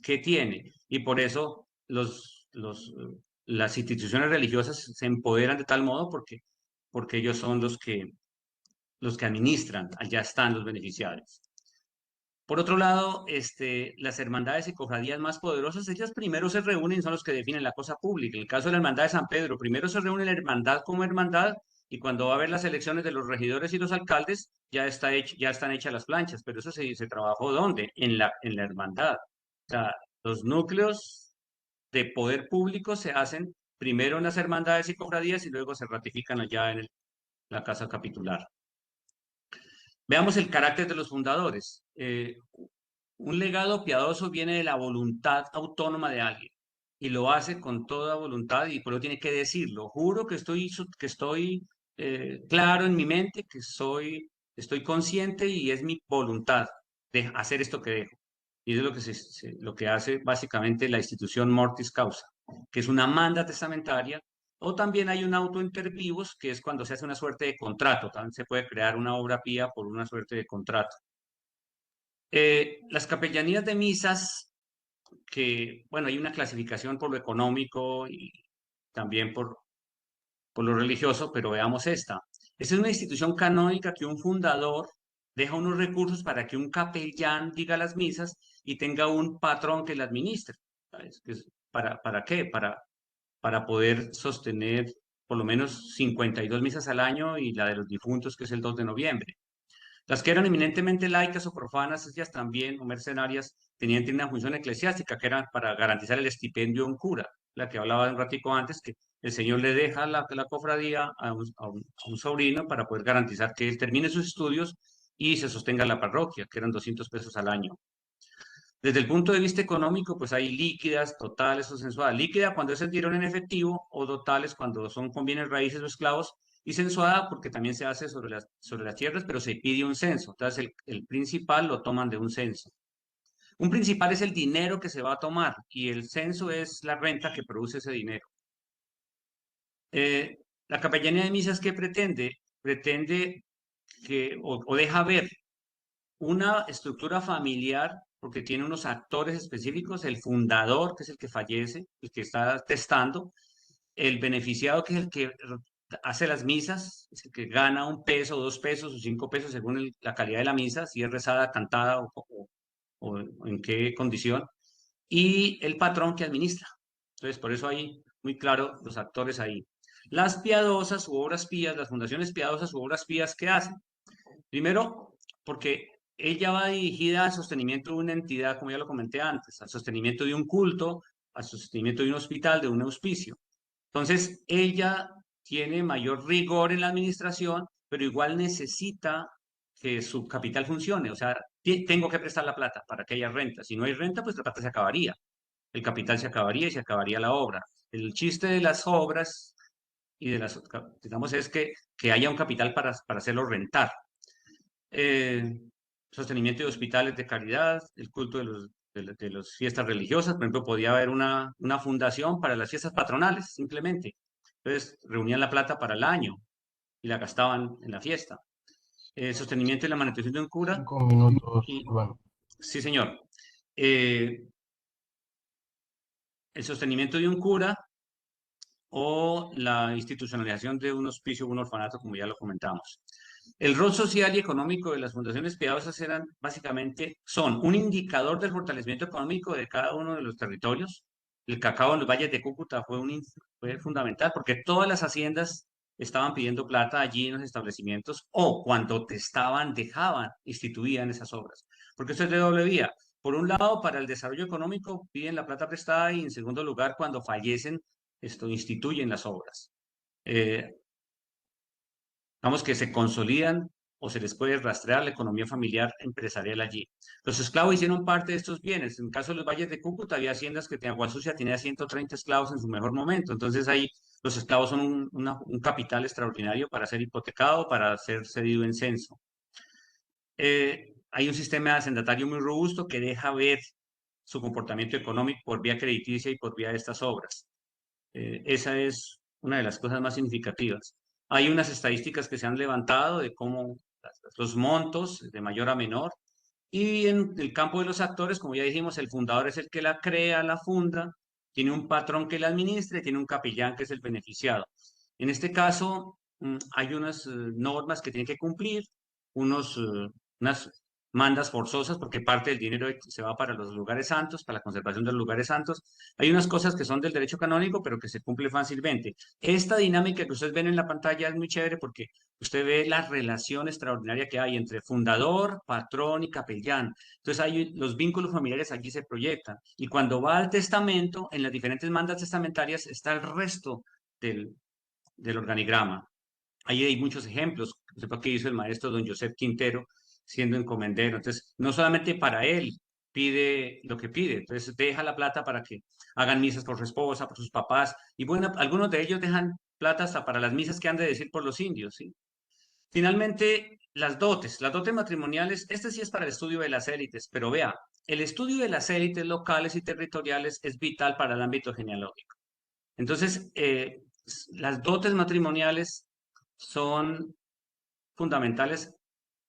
que tiene, y por eso las instituciones religiosas se empoderan de tal modo porque ellos son los que administran, allá están los beneficiarios. Por otro lado, las hermandades y cofradías más poderosas, ellas primero se reúnen, son los que definen la cosa pública. En el caso de la hermandad de San Pedro, primero se reúne la hermandad como hermandad y cuando va a haber las elecciones de los regidores y los alcaldes, ya están hechas las planchas, pero eso se trabajó ¿dónde? En la hermandad. O sea, los núcleos de poder público se hacen primero en las hermandades y cofradías y luego se ratifican allá en la casa capitular. Veamos el carácter de los fundadores. Un legado piadoso viene de la voluntad autónoma de alguien y lo hace con toda voluntad y por eso tiene que decirlo. Juro que estoy claro en mi mente, estoy consciente y es mi voluntad de hacer esto que dejo. Y eso es lo que, lo que hace básicamente la institución Mortis Causa, que es una manda testamentaria, o también hay un auto inter vivos, que es cuando se hace una suerte de contrato. También se puede crear una obra pía por una suerte de contrato. Las capellanías de misas, que, bueno, hay una clasificación por lo económico y también por lo religioso, pero veamos esta. Esta es una institución canónica que un fundador deja unos recursos para que un capellán diga las misas y tenga un patrón que la administre. ¿Sabes? ¿Para qué? Para poder sostener por lo menos 52 misas al año y la de los difuntos, que es el 2 de noviembre. Las que eran eminentemente laicas o profanas, ellas también, o mercenarias, tenían una función eclesiástica, que era para garantizar el estipendio a un cura, la que hablaba un ratico antes, que el Señor le deja la cofradía a un sobrino para poder garantizar que él termine sus estudios y se sostenga la parroquia, que eran 200 pesos al año. Desde el punto de vista económico, pues hay líquidas, totales o censuadas. Líquida cuando es el dinero en efectivo o totales cuando son con bienes raíces o esclavos y censuada porque también se hace sobre las tierras, pero se pide un censo. Entonces el principal lo toman de un censo. Un principal es el dinero que se va a tomar y el censo es la renta que produce ese dinero. La capellanía de misas, ¿qué pretende? Pretende o deja ver una estructura familiar, porque tiene unos actores específicos, el fundador, que es el que fallece, el que está testando, el beneficiado, que es el que hace las misas, es el que gana 1 peso, 2 pesos o 5 pesos según la calidad de la misa, si es rezada, cantada o en qué condición, y el patrón que administra. Entonces, por eso hay muy claro los actores ahí. Las piadosas u obras pías, las fundaciones piadosas u obras pías, ¿qué hacen? Primero, porque ella va dirigida al sostenimiento de una entidad, como ya lo comenté antes, al sostenimiento de un culto, al sostenimiento de un hospital, de un hospicio. Entonces, ella tiene mayor rigor en la administración, pero igual necesita que su capital funcione. O sea, tengo que prestar la plata para que haya renta. Si no hay renta, pues la plata se acabaría. El capital se acabaría y se acabaría la obra. El chiste de las obras y de las, digamos, es que haya un capital para hacerlo rentar. Eh, Sostenimiento de hospitales de caridad, el culto de las fiestas religiosas. Por ejemplo, podía haber una fundación para las fiestas patronales, simplemente. Entonces, reunían la plata para el año y la gastaban en la fiesta. Sostenimiento y la manutención de un cura. 5 minutos, Y, bueno, sí, señor. Eh, el sostenimiento de un cura o la institucionalización de un hospicio o un orfanato, como ya lo comentamos. El rol social y económico de las fundaciones piadosas son un indicador del fortalecimiento económico de cada uno de los territorios. El cacao en los valles de Cúcuta fue fundamental porque todas las haciendas estaban pidiendo plata allí en los establecimientos o cuando instituían esas obras. Porque esto es de doble vía. Por un lado, para el desarrollo económico piden la plata prestada y en segundo lugar, cuando fallecen, esto instituyen las obras. Eh, Vamos que se consolidan o se les puede rastrear la economía familiar empresarial allí. Los esclavos hicieron parte de estos bienes. En el caso de los valles de Cúcuta, había haciendas que Agua Sucia tenía 130 esclavos en su mejor momento. Entonces ahí los esclavos son un capital extraordinario para ser hipotecado, para ser cedido en censo. Hay un sistema hacendatario muy robusto que deja ver su comportamiento económico por vía crediticia y por vía de estas obras. Esa es una de las cosas más significativas. Hay unas estadísticas que se han levantado de cómo los montos de mayor a menor. Y en el campo de los actores, como ya dijimos, el fundador es el que la crea, la funda, tiene un patrón que la administra y tiene un capellán que es el beneficiado. En este caso, hay unas normas que tienen que cumplir, unas mandas forzosas, porque parte del dinero se va para los lugares santos, para la conservación de los lugares santos. Hay unas cosas que son del derecho canónico, pero que se cumple fácilmente. Esta dinámica que ustedes ven en la pantalla es muy chévere porque usted ve la relación extraordinaria que hay entre fundador, patrón y capellán. Entonces, los vínculos familiares allí se proyectan. Y cuando va al testamento, en las diferentes mandas testamentarias está el resto del organigrama. Ahí hay muchos ejemplos. Sepa que hizo el maestro don Josep Quintero siendo encomendero. Entonces, no solamente para él pide lo que pide, entonces deja la plata para que hagan misas por su esposa, por sus papás, y bueno, algunos de ellos dejan plata hasta para las misas que han de decir por los indios, ¿sí? Finalmente, las dotes matrimoniales, este sí es para el estudio de las élites, pero vea, el estudio de las élites locales y territoriales es vital para el ámbito genealógico. Entonces, las dotes matrimoniales son fundamentales,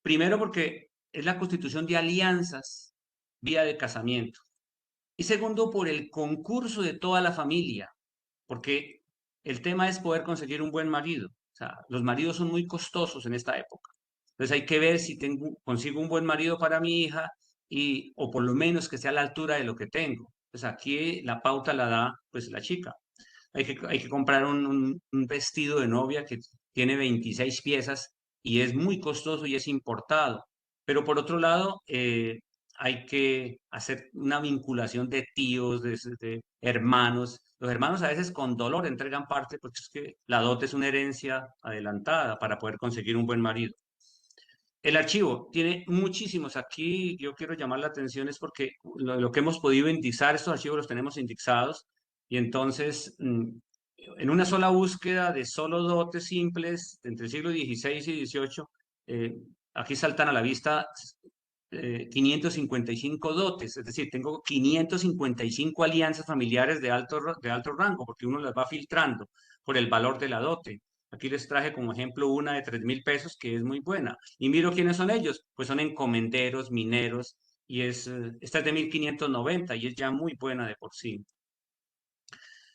primero porque es la constitución de alianzas vía de casamiento, y segundo por el concurso de toda la familia, porque el tema es poder conseguir un buen marido. O sea, los maridos son muy costosos en esta época. Entonces hay que ver si consigo un buen marido para mi hija o por lo menos que sea a la altura de lo que tengo. Pues aquí la pauta la da pues la chica. Hay que comprar un vestido de novia que tiene 26 piezas y es muy costoso y es importado. Pero por otro lado, hay que hacer una vinculación de tíos, de hermanos. Los hermanos a veces con dolor entregan parte porque es que la dote es una herencia adelantada para poder conseguir un buen marido. El archivo tiene muchísimos. Aquí yo quiero llamar la atención es porque lo que hemos podido indexar, estos archivos los tenemos indexados y entonces en una sola búsqueda de solo dotes simples entre el siglo XVI y XVIII, eh, aquí saltan a la vista 555 dotes, es decir, tengo 555 alianzas familiares de alto rango porque uno las va filtrando por el valor de la dote. Aquí les traje como ejemplo una de 3.000 pesos que es muy buena. Y miro quiénes son ellos. Pues son encomenderos, mineros, y esta es de 1590 y es ya muy buena de por sí.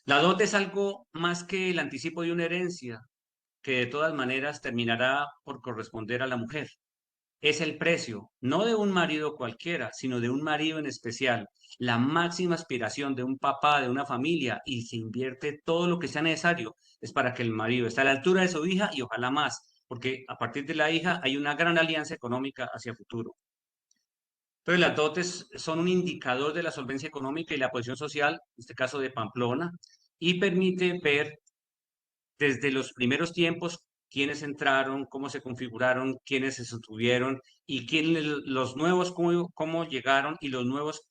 La dote es algo más que el anticipo de una herencia, que de todas maneras terminará por corresponder a la mujer. Es el precio, no de un marido cualquiera, sino de un marido en especial, la máxima aspiración de un papá, de una familia, y se invierte todo lo que sea necesario, es para que el marido esté a la altura de su hija y ojalá más, porque a partir de la hija hay una gran alianza económica hacia futuro. Entonces, las dotes son un indicador de la solvencia económica y la posición social, en este caso de Pamplona, y permite ver desde los primeros tiempos, quiénes entraron, cómo se configuraron, quiénes se sostuvieron y quiénes, los nuevos, cómo llegaron y los nuevos,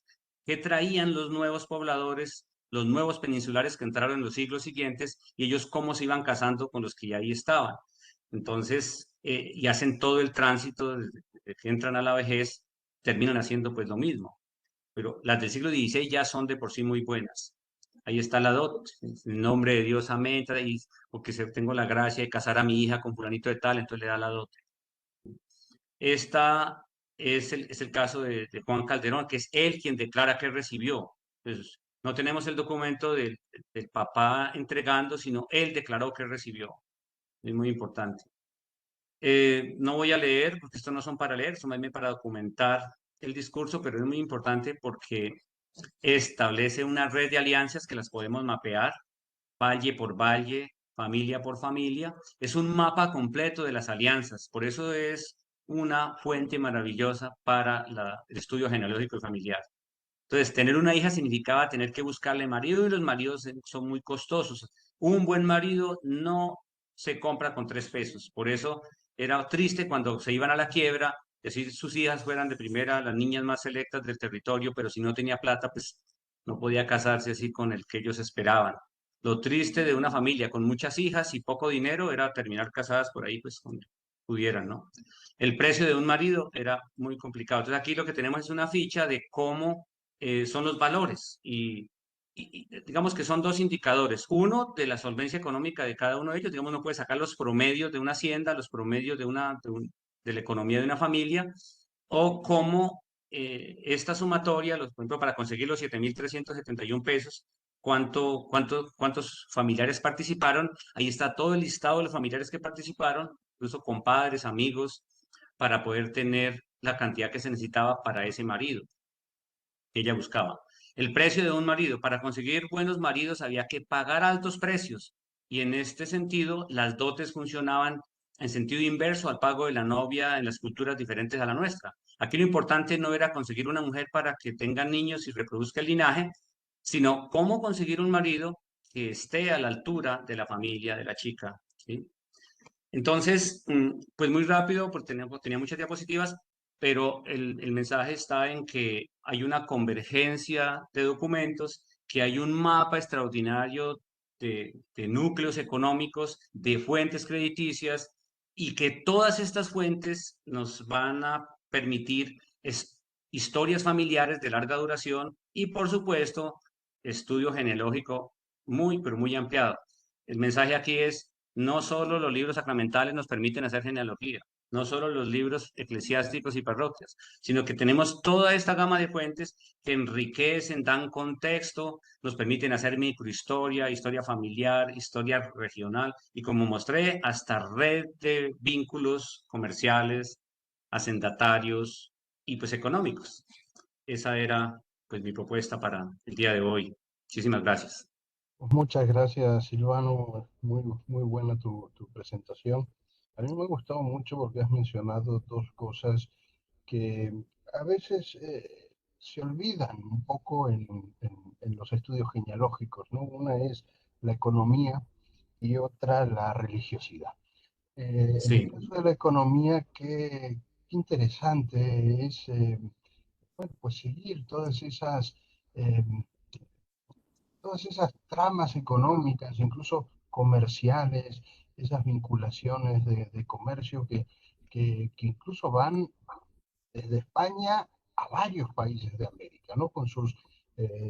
qué traían los nuevos pobladores, los nuevos peninsulares que entraron en los siglos siguientes y ellos cómo se iban casando con los que ya ahí estaban. Entonces, y hacen todo el tránsito desde que entran a la vejez, terminan haciendo pues lo mismo. Pero las del siglo XVI ya son de por sí muy buenas. Ahí está la dot, en nombre de Dios, amén, y porque tengo la gracia de casar a mi hija con fulanito de tal, entonces le da la dot. Esta es el caso de Juan Calderón, que es él quien declara que recibió. Pues, no tenemos el documento del papá entregando, sino él declaró que recibió. Es muy importante. No voy a leer, porque estos no son para leer, son más bien para documentar el discurso, pero es muy importante porque establece una red de alianzas que las podemos mapear, valle por valle, familia por familia. Es un mapa completo de las alianzas, por eso es una fuente maravillosa para el estudio genealógico y familiar. Entonces, tener una hija significaba tener que buscarle marido y los maridos son muy costosos. Un buen marido no se compra con 3 pesos. Por eso era triste cuando se iban a la quiebra, decir sus hijas fueran de primera, las niñas más selectas del territorio, pero si no tenía plata, pues no podía casarse así con el que ellos esperaban. Lo triste de una familia con muchas hijas y poco dinero era terminar casadas por ahí, pues donde pudieran, ¿no? El precio de un marido era muy complicado. Entonces aquí lo que tenemos es una ficha de cómo son los valores y digamos que son dos indicadores. Uno, de la solvencia económica de cada uno de ellos. Digamos, uno puede sacar los promedios de una hacienda, los promedios de la economía de una familia, o cómo esta sumatoria, por ejemplo, para conseguir los 7.371 pesos, cuántos familiares participaron. Ahí está todo el listado de los familiares que participaron, incluso compadres, amigos, para poder tener la cantidad que se necesitaba para ese marido que ella buscaba. El precio de un marido. Para conseguir buenos maridos había que pagar altos precios y en este sentido las dotes funcionaban en sentido inverso al pago de la novia en las culturas diferentes a la nuestra. Aquí lo importante no era conseguir una mujer para que tenga niños y reproduzca el linaje, sino cómo conseguir un marido que esté a la altura de la familia de la chica, ¿sí? Entonces, pues muy rápido, porque tenía muchas diapositivas, pero el mensaje está en que hay una convergencia de documentos, que hay un mapa extraordinario de núcleos económicos, de fuentes crediticias, y que todas estas fuentes nos van a permitir historias familiares de larga duración y, por supuesto, estudio genealógico muy, pero muy ampliado. El mensaje aquí es no solo los libros sacramentales nos permiten hacer genealogía, no solo los libros eclesiásticos y parroquias, sino que tenemos toda esta gama de fuentes que enriquecen, dan contexto, nos permiten hacer microhistoria, historia familiar, historia regional y como mostré, hasta red de vínculos comerciales, hacendatarios y pues económicos. Esa era pues mi propuesta para el día de hoy. Muchísimas gracias. Pues muchas gracias, Silvano. Muy, muy buena tu presentación. A mí me ha gustado mucho porque has mencionado dos cosas que a veces se olvidan un poco en los estudios genealógicos, ¿no? Una es la economía y otra la religiosidad. En el Sí, caso de la economía, qué interesante es bueno, pues seguir eh, todas esas tramas económicas, incluso comerciales, esas vinculaciones de comercio que incluso van desde España a varios países de América, ¿no? Con sus,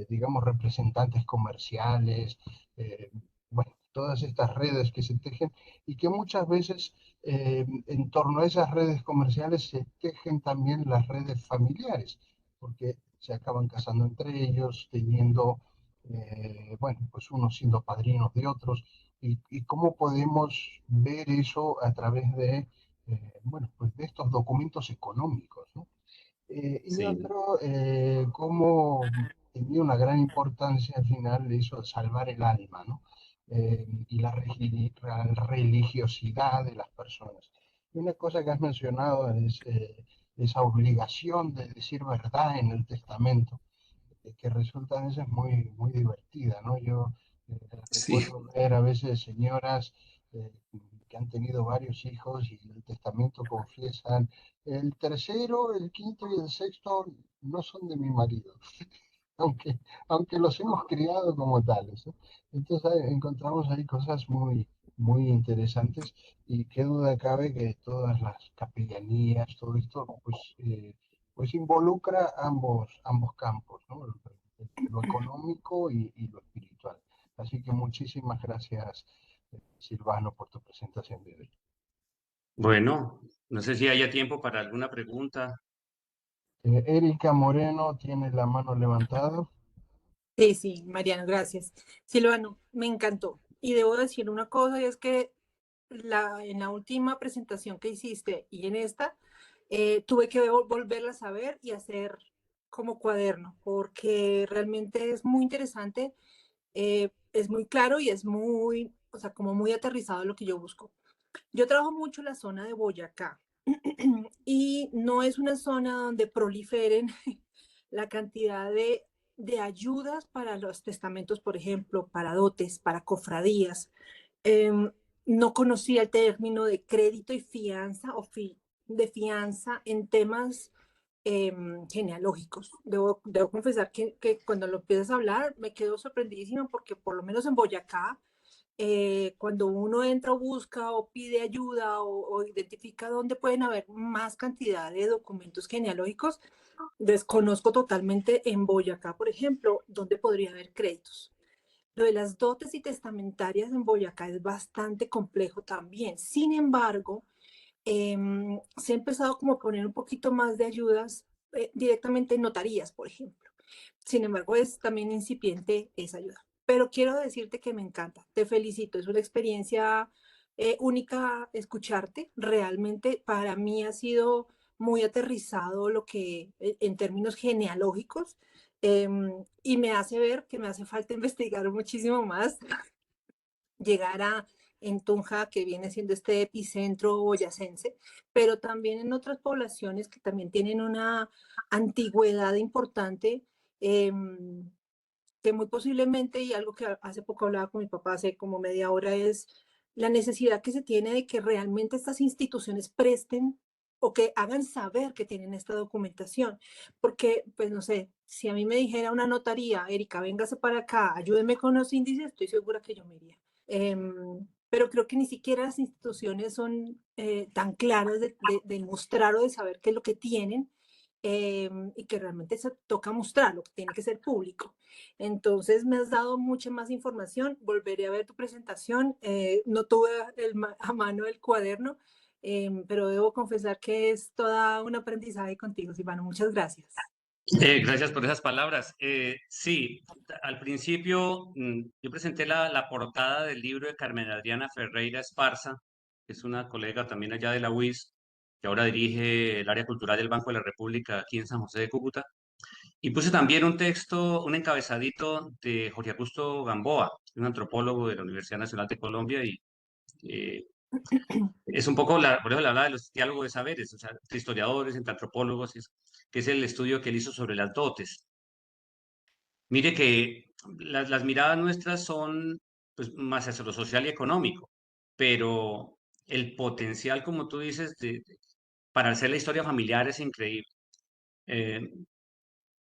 digamos, representantes comerciales, eh, bueno, todas estas redes que se tejen y que muchas veces en torno a esas redes comerciales se tejen también las redes familiares, porque se acaban casando entre ellos, teniendo, bueno, pues unos siendo padrinos de otros, y cómo podemos ver eso a través de, bueno, pues de estos documentos económicos, ¿no? Y sí, otro, cómo tenía una gran importancia al final eso de salvar el alma, ¿no? Y la religiosidad de las personas. Y una cosa que has mencionado es esa obligación de decir verdad en el testamento, que resulta a veces muy, muy divertida, ¿no? Yo Sí. Recuerdo ver a veces señoras eh, que han tenido varios hijos y en el testamento confiesan, el tercero, el quinto y el sexto no son de mi marido, aunque, aunque los hemos criado como tales, ¿no? Entonces encontramos ahí cosas muy interesantes y qué duda cabe que todas las capellanías, todo esto, pues involucra ambos campos, ¿no? Lo económico y lo espiritual. Así que muchísimas gracias, Silvano, por tu presentación de hoy. Bueno, no sé si haya tiempo para alguna pregunta. Erika Moreno tiene la mano levantada. Sí, sí, Mariano, gracias. Silvano, me encantó. Y debo decir una cosa, y es que en la última presentación que hiciste y en esta, tuve que volverlas a ver y hacer como cuaderno, porque realmente es muy interesante, es muy claro y es muy, o sea, como muy aterrizado lo que yo busco. Yo trabajo mucho en la zona de Boyacá y no es una zona donde proliferen la cantidad de ayudas para los testamentos, por ejemplo, para dotes, para cofradías. No conocía el término de crédito y fianza o de fianza en temas genealógicos. Debo confesar que cuando lo empiezas a hablar me quedo sorprendidísima porque por lo menos en Boyacá, cuando uno entra o busca o pide ayuda o identifica dónde pueden haber más cantidad de documentos genealógicos, desconozco totalmente en Boyacá, por ejemplo, dónde podría haber créditos. Lo de las dotes y testamentarias en Boyacá es bastante complejo también. Sin embargo, se ha empezado como a poner un poquito más de ayudas directamente en notarías, por ejemplo. Sin embargo, es también incipiente esa ayuda. Pero quiero decirte que me encanta, te felicito, es una experiencia única escucharte. Realmente para mí ha sido muy aterrizado lo que en términos genealógicos y me hace ver que me hace falta investigar muchísimo más, llegar a en Tunja, que viene siendo este epicentro boyacense, pero también en otras poblaciones que también tienen una antigüedad importante, eh, que muy posiblemente, y algo que hace poco hablaba con mi papá hace como media hora, es la necesidad que se tiene de que realmente estas instituciones presten o que hagan saber que tienen esta documentación. Porque, pues no sé, si a mí me dijera una notaría, Erika, véngase para acá, ayúdeme con los índices, estoy segura que yo me iría. Pero creo que ni siquiera las instituciones son tan claras de mostrar o de saber qué es lo que tienen, y que realmente se toca mostrar lo que tiene que ser público. Entonces me has dado mucha más información, volveré a ver tu presentación, no tuve a mano el cuaderno, pero debo confesar que es toda un aprendizaje contigo, Silvano, muchas gracias. Gracias por esas palabras. Sí, al principio yo presenté la portada del libro de Carmen Adriana Ferreira Esparza, que es una colega también allá de la UIS, que ahora dirige el área cultural del Banco de la República aquí en San José de Cúcuta. Y puse también un texto, un encabezadito de Jorge Augusto Gamboa, un antropólogo de la Universidad Nacional de Colombia, y eh, es un poco, por eso le hablaba de los diálogos de saberes, o sea, entre historiadores, entre antropólogos, que es el estudio que él hizo sobre las dotes. Mire que las miradas nuestras son pues, más hacia lo social y económico, pero el potencial, como tú dices, para hacer la historia familiar es increíble. Eh,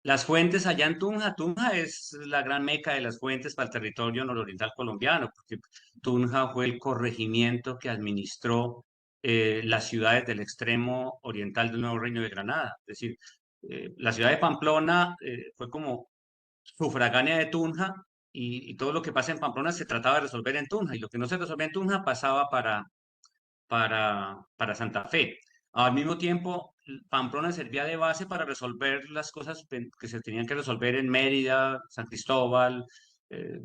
las fuentes allá en Tunja, Tunja es la gran meca de las fuentes para el territorio nororiental colombiano, porque Tunja fue el corregimiento que administró las ciudades del extremo oriental del Nuevo Reino de Granada. Es decir, la ciudad de Pamplona fue como sufragánea de Tunja y todo lo que pasa en Pamplona se trataba de resolver en Tunja y lo que no se resolvía en Tunja pasaba para Santa Fe. Al mismo tiempo, Pamplona servía de base para resolver las cosas que se tenían que resolver en Mérida, San Cristóbal, eh,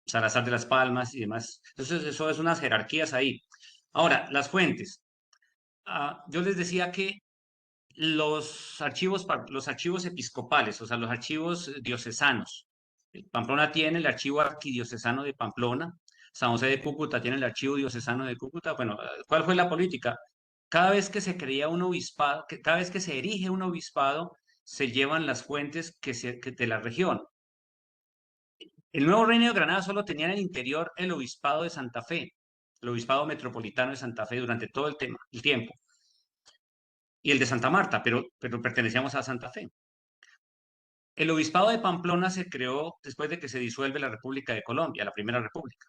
Salazar de las Palmas y demás. Entonces, eso es unas jerarquías ahí. Ahora, las fuentes. Yo les decía que los archivos episcopales, o sea, los archivos diocesanos. Pamplona tiene el archivo arquidiocesano de Pamplona, San José de Cúcuta tiene el archivo diocesano de Cúcuta. Bueno, ¿cuál fue la política? Cada vez que se crea un obispado, cada vez que se erige un obispado, se llevan las fuentes de la región. El Nuevo Reino de Granada solo tenía en el interior el obispado de Santa Fe, el obispado metropolitano de Santa Fe durante todo el tiempo, y el de Santa Marta, pero pertenecíamos a Santa Fe. El obispado de Pamplona se creó después de que se disuelve la República de Colombia, la Primera República.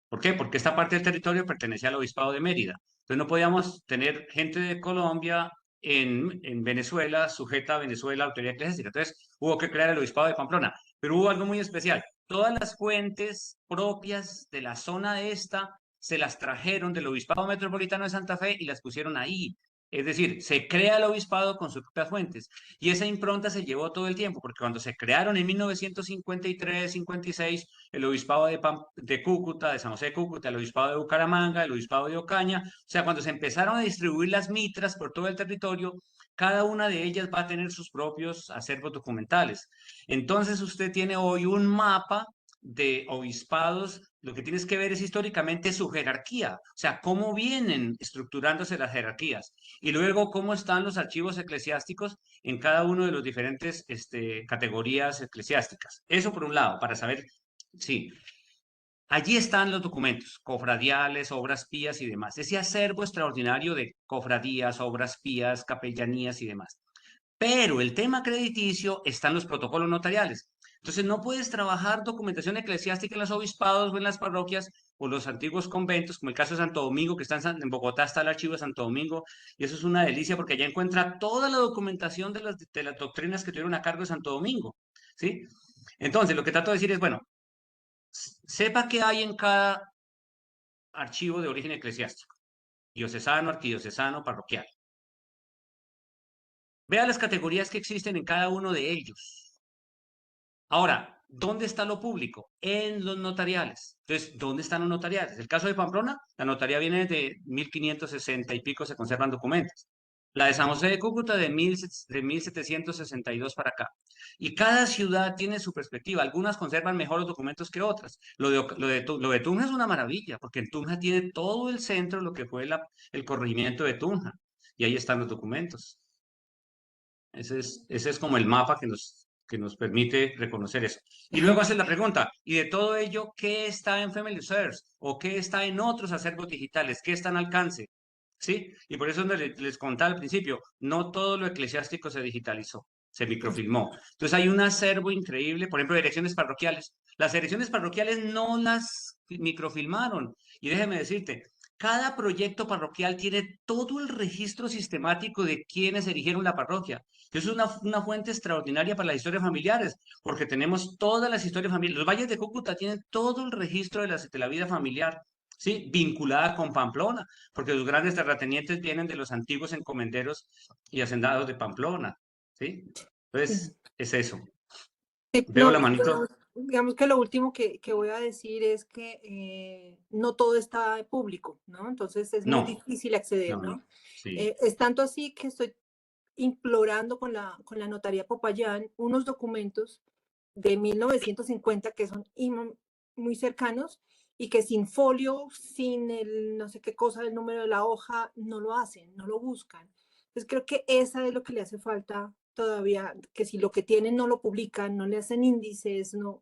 ¿Por qué? Porque esta parte del territorio pertenecía al obispado de Mérida. Entonces no podíamos tener gente de Colombia en Venezuela, sujeta a Venezuela, autoridad eclesiástica. Entonces hubo que crear el obispado de Pamplona. Pero hubo algo muy especial. Todas las fuentes propias de la zona esta se las trajeron del obispado metropolitano de Santa Fe y las pusieron ahí. Es decir, se crea el obispado con sus propias fuentes. Y esa impronta se llevó todo el tiempo, porque cuando se crearon en 1953, 56, el obispado de Cúcuta, de San José de Cúcuta, el obispado de Bucaramanga, el obispado de Ocaña, o sea, cuando se empezaron a distribuir las mitras por todo el territorio, cada una de ellas va a tener sus propios acervos documentales. Entonces usted tiene hoy un mapa de obispados. Lo que tienes que ver es históricamente su jerarquía, o sea, cómo vienen estructurándose las jerarquías y luego cómo están los archivos eclesiásticos en cada uno de los diferentes categorías eclesiásticas. Eso por un lado, para saber, sí, allí están los documentos, cofradiales, obras pías y demás. Ese acervo extraordinario de cofradías, obras pías, capellanías y demás. Pero el tema crediticio está en los protocolos notariales. Entonces no puedes trabajar documentación eclesiástica en los obispados o en las parroquias o los antiguos conventos, como el caso de Santo Domingo, que está en Bogotá, está el archivo de Santo Domingo, y eso es una delicia porque allá encuentra toda la documentación de las doctrinas que tuvieron a cargo de Santo Domingo, ¿sí? Entonces, lo que trato de decir es, bueno, sepa qué hay en cada archivo de origen eclesiástico, diocesano, arquidiocesano, parroquial. Vea las categorías que existen en cada uno de ellos. Ahora, ¿dónde está lo público? En los notariales. Entonces, ¿dónde están los notariales? El caso de Pamplona, la notaría viene de 1560 y pico, se conservan documentos. La de San José de Cúcuta de 1762 para acá. Y cada ciudad tiene su perspectiva. Algunas conservan mejor los documentos que otras. Lo de Tunja es una maravilla, porque en Tunja tiene todo el centro, lo que fue el corregimiento de Tunja. Y ahí están los documentos. Ese es como el mapa que nos permite reconocer eso. Y luego hace la pregunta, ¿y de todo ello qué está en Family Search? ¿O qué está en otros acervos digitales? ¿Qué está al alcance? ¿Sí? Y por eso les contaba al principio, no todo lo eclesiástico se digitalizó, se microfilmó. Entonces hay un acervo increíble, por ejemplo, direcciones parroquiales. Las direcciones parroquiales no las microfilmaron. Y déjeme decirte, cada proyecto parroquial tiene todo el registro sistemático de quienes erigieron la parroquia. Es una fuente extraordinaria para las historias familiares, porque tenemos todas las historias familiares. Los valles de Cúcuta tienen todo el registro de la vida familiar, ¿sí? Vinculada con Pamplona, porque los grandes terratenientes vienen de los antiguos encomenderos y hacendados de Pamplona, ¿sí? Entonces, es eso. Sí, Veo no, la manito. digamos que lo último que voy a decir es que no todo está público, ¿no? Entonces es muy No, difícil acceder, no, ¿no? sí. Es tanto así que estoy implorando con la notaría Popayán unos documentos de 1950 que son muy cercanos y que sin folio, sin el no sé qué cosa, el número de la hoja, no lo hacen, no lo buscan. Entonces creo que esa es lo que le hace falta todavía, que si lo que tienen no lo publican, no le hacen índices, no,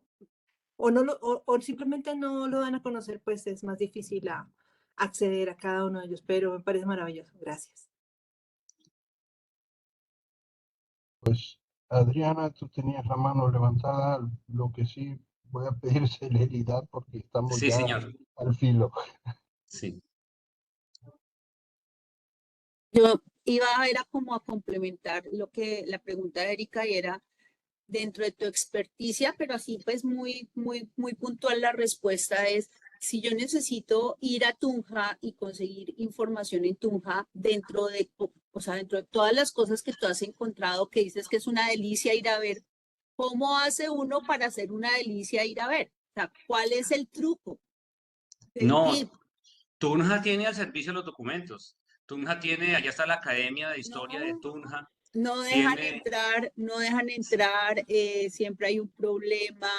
o simplemente no lo dan a conocer, pues es más difícil acceder a cada uno de ellos, pero me parece maravilloso. Gracias. Pues Adriana, tú tenías la mano levantada, lo que sí voy a pedir celeridad porque estamos Sí, ya señor. al filo. Sí. Yo iba a ver como a complementar lo que la pregunta de Erika y era dentro de tu experticia, pero así pues muy puntual la respuesta es, si yo necesito ir a Tunja y conseguir información en Tunja dentro de, o sea, dentro de todas las cosas que tú has encontrado, que dices que es una delicia ir a ver, ¿cómo hace uno para hacer una delicia ir a ver? O sea, ¿cuál es el truco? El tip. No, Tunja tiene al servicio los documentos. Tunja tiene, allá está la Academia de Historia de No, Tunja. no dejan Tiene, entrar, no dejan entrar, siempre hay un problema.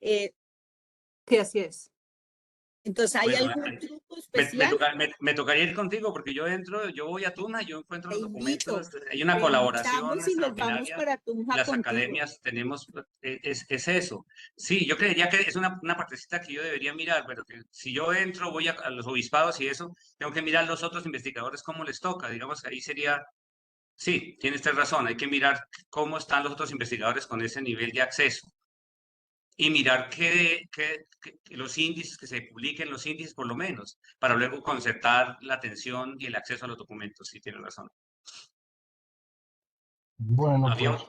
Sí, así es. Entonces, ¿hay Bueno, algún truco me especial? me tocaría ir contigo porque yo voy a Tunja, yo encuentro Te los invito, documentos, hay una te colaboración invitamos y nos vamos extraordinaria. para Tunja Las contigo. academias tenemos, es eso. Sí, yo creería que es una partecita que yo debería mirar, pero que si yo entro, voy a los obispados y eso, tengo que mirar los otros investigadores cómo les toca. Digamos que ahí sería, sí, tienes razón, hay que mirar cómo están los otros investigadores con ese nivel de acceso y mirar que los índices, que se publiquen los índices por lo menos, para luego concertar la atención y el acceso a los documentos. Sí, tiene razón. Bueno, Había pues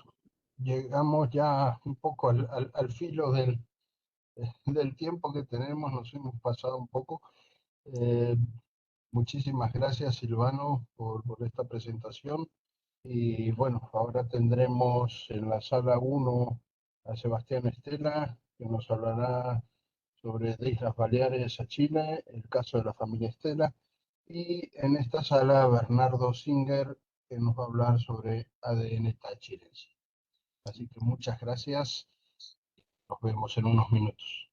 llegamos ya un poco al filo del tiempo que tenemos, nos hemos pasado un poco. Muchísimas gracias, Silvano, por esta presentación. Y bueno, ahora tendremos en la sala 1 a Sebastián Estela, que nos hablará sobre de Islas Baleares a Chile, el caso de la familia Estela. Y en esta sala, Bernardo Singer, que nos va a hablar sobre ADN tachirense. Así que muchas gracias. Nos vemos en unos minutos.